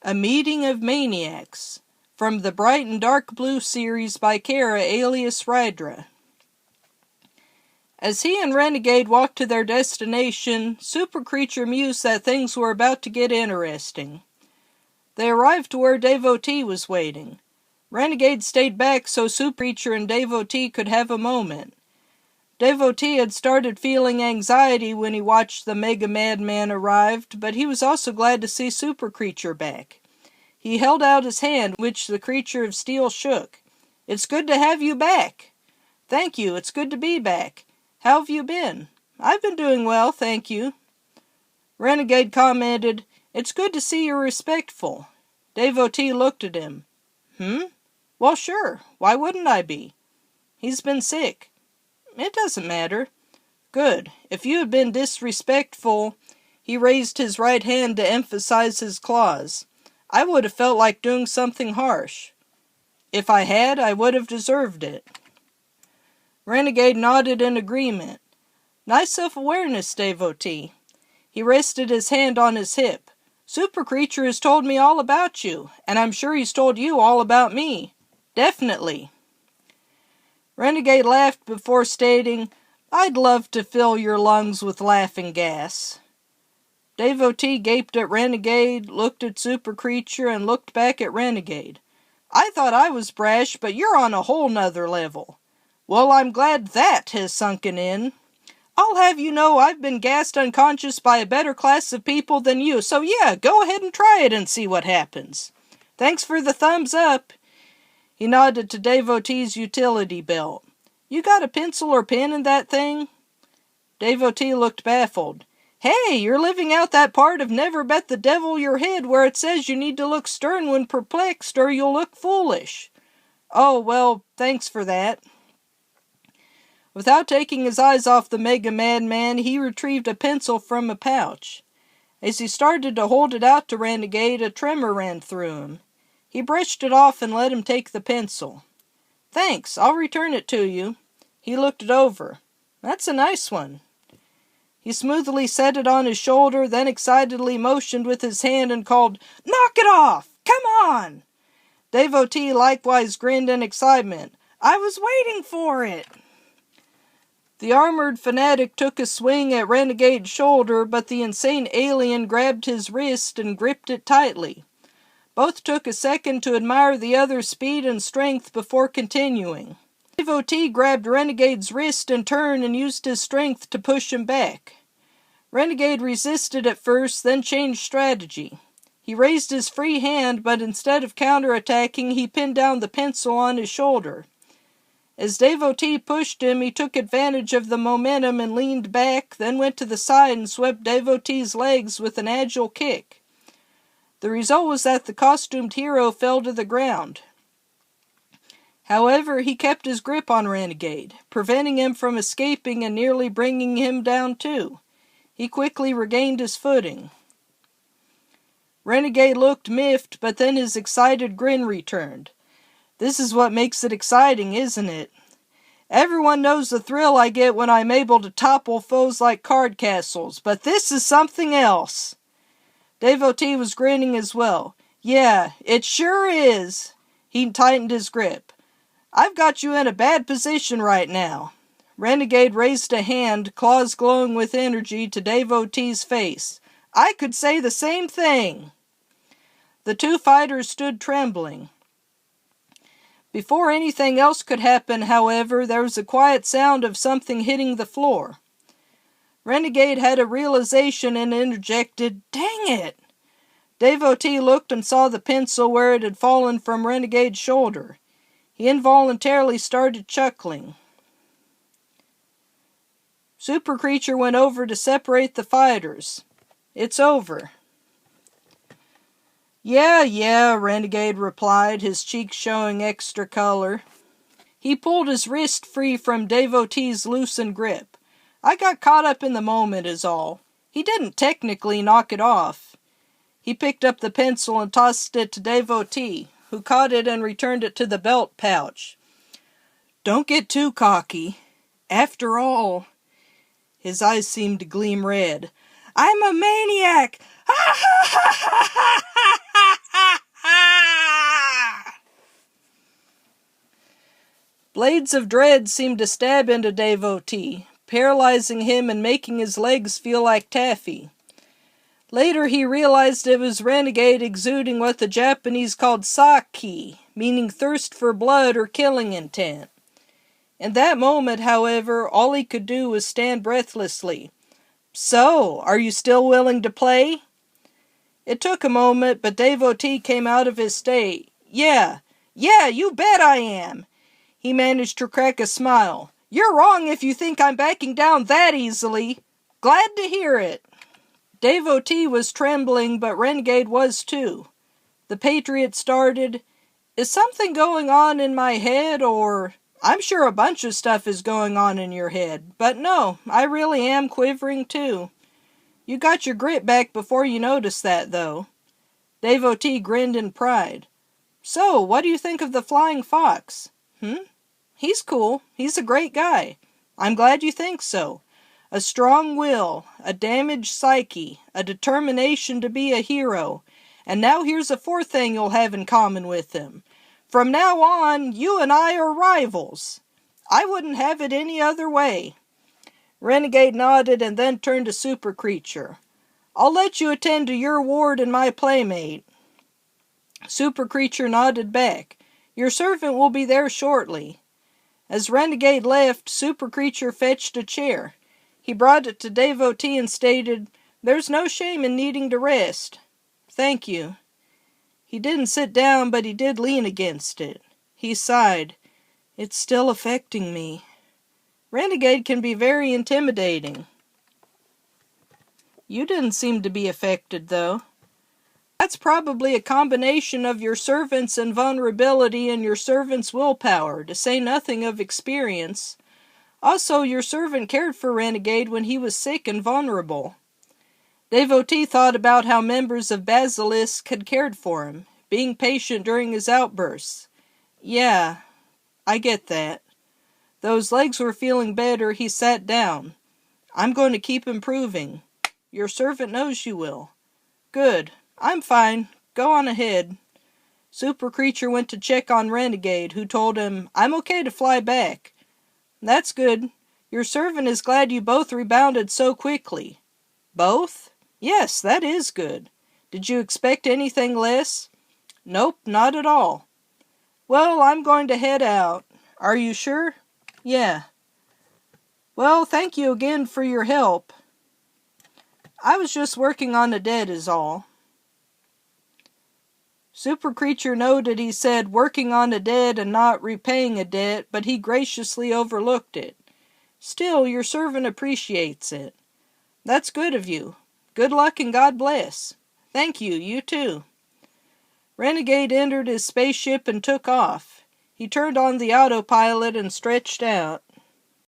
A Meeting of Maniacs, from the Bright and Dark Blue series by Kara Alias Rydra. As he and Renegade walked to their destination, Super Creature mused that things were about to get interesting. They arrived to where Devotee was waiting. Renegade stayed back so Super Creature and Devotee could have a moment. Devotee had started feeling anxiety when he watched the Mega Madman arrived, but he was also glad to see Super Creature back. He held out his hand, which the creature of steel shook. "It's good to have you back." "Thank you, it's good to be back. How have you been?" "I've been doing well, thank you." Renegade commented, "It's good to see you're respectful." Devotee looked at him. Well, sure, why wouldn't I be?" "He's been sick." "It doesn't matter." "Good. If you had been disrespectful," he raised his right hand to emphasize his claws, "I would have felt like doing something harsh. If I had, I would have deserved it." Renegade nodded in agreement. "Nice self-awareness, Devotee." He rested his hand on his hip. "Super Creature has told me all about you, and I'm sure he's told you all about me." "Definitely." Renegade laughed before stating, "I'd love to fill your lungs with laughing gas." Devotee gaped at Renegade, looked at Super Creature, and looked back at Renegade. "I thought I was brash, but you're on a whole nother level." "Well, I'm glad that has sunken in. I'll have you know I've been gassed unconscious by a better class of people than you, so yeah, go ahead and try it and see what happens. Thanks for the thumbs up." He nodded to Devotee's utility belt. "You got a pencil or pen in that thing?" Devotee looked baffled. "Hey, you're living out that part of Never Bet the Devil Your Head where it says you need to look stern when perplexed or you'll look foolish." "Oh, well, thanks for that." Without taking his eyes off the Mega Madman, he retrieved a pencil from a pouch. As he started to hold it out to Renegade, a tremor ran through him. He brushed it off and let him take the pencil. "Thanks, I'll return it to you." He looked it over. "That's a nice one." He smoothly set it on his shoulder, then excitedly motioned with his hand and called, "Knock it off! Come on!" Devotee likewise grinned in excitement. "I was waiting for it!" The armored fanatic took a swing at Renegade's shoulder, but the insane alien grabbed his wrist and gripped it tightly. Both took a second to admire the other's speed and strength before continuing. Devotee grabbed Renegade's wrist in turn and used his strength to push him back. Renegade resisted at first, then changed strategy. He raised his free hand, but instead of counterattacking, he pinned down the pencil on his shoulder. As Devotee pushed him, he took advantage of the momentum and leaned back, then went to the side and swept Devotee's legs with an agile kick. The result was that the costumed hero fell to the ground. However, he kept his grip on Renegade, preventing him from escaping and nearly bringing him down too. He quickly regained his footing. Renegade looked miffed, but then his excited grin returned. "This is what makes it exciting, isn't it? Everyone knows the thrill I get when I'm able to topple foes like card castles, but this is something else." Devotee was grinning as well. "Yeah, it sure is." He tightened his grip. "I've got you in a bad position right now." Renegade raised a hand, claws glowing with energy, to Devotee's face. "I could say the same thing." The two fighters stood trembling. Before anything else could happen, however, there was a quiet sound of something hitting the floor. Renegade had a realization and interjected, "Dang it!" Devotee looked and saw the pencil where it had fallen from Renegade's shoulder. He involuntarily started chuckling. Super Creature went over to separate the fighters. "It's over." Yeah, Renegade replied, his cheeks showing extra color. He pulled his wrist free from Devotee's loosened grip. "I got caught up in the moment is all. He didn't technically knock it off." He picked up the pencil and tossed it to Devotee, who caught it and returned it to the belt pouch. "Don't get too cocky. After all," his eyes seemed to gleam red, "I'm a maniac! Ha ha ha ha ha ha! Blades of dread seemed to stab into Devotee, paralyzing him and making his legs feel like taffy. Later he realized it was Renegade exuding what the Japanese called sake, meaning thirst for blood or killing intent. In that moment, however, all he could do was stand breathlessly. "So, are you still willing to play?" It took a moment, but Devotee came out of his state. Yeah, you bet I am." He managed to crack a smile. "You're wrong if you think I'm backing down that easily. Glad to hear it." Devotee was trembling, but Renegade was too. The Patriot started, "Is something going on in my head, or... I'm sure a bunch of stuff is going on in your head, but no, I really am quivering too. You got your grit back before you noticed that, though." Devotee grinned in pride. "So, what do you think of the Flying Fox?" He's cool. He's a great guy. I'm glad you think so. A strong will, a damaged psyche, a determination to be a hero, and now here's a fourth thing you'll have in common with him. From now on, you and I are rivals. I wouldn't have it any other way." Renegade nodded and then turned to Super Creature. "I'll let you attend to your ward and my playmate." Super Creature nodded back. "Your servant will be there shortly." As Renegade left, Super Creature fetched a chair. He brought it to Devotee and stated, "There's no shame in needing to rest." "Thank you." He didn't sit down, but he did lean against it. He sighed. "It's still affecting me." Renegade can be very intimidating. You didn't seem to be affected, though. That's probably a combination of your servant's invulnerability and your servant's willpower, to say nothing of experience. Also, your servant cared for Renegade when he was sick and vulnerable. Devotee thought about how members of Basilisk had cared for him, being patient during his outbursts. Yeah, I get that. Though his legs were feeling better, he sat down. "I'm going to keep improving." "Your servant knows you will." "Good. I'm fine. Go on ahead." Super Creature went to check on Renegade, who told him, "I'm okay to fly back." "That's good. Your servant is glad you both rebounded so quickly." "Both? Yes, that is good. Did you expect anything less?" "Nope, not at all." "Well, I'm going to head out." "Are you sure?" "Yeah." "Well, thank you again for your help." "I was just working on a debt is all." Super Creature noted he said working on a debt and not repaying a debt, but he graciously overlooked it. "Still, your servant appreciates it." "That's good of you. Good luck and God bless." "Thank you, you too." Renegade entered his spaceship and took off. He turned on the autopilot and stretched out.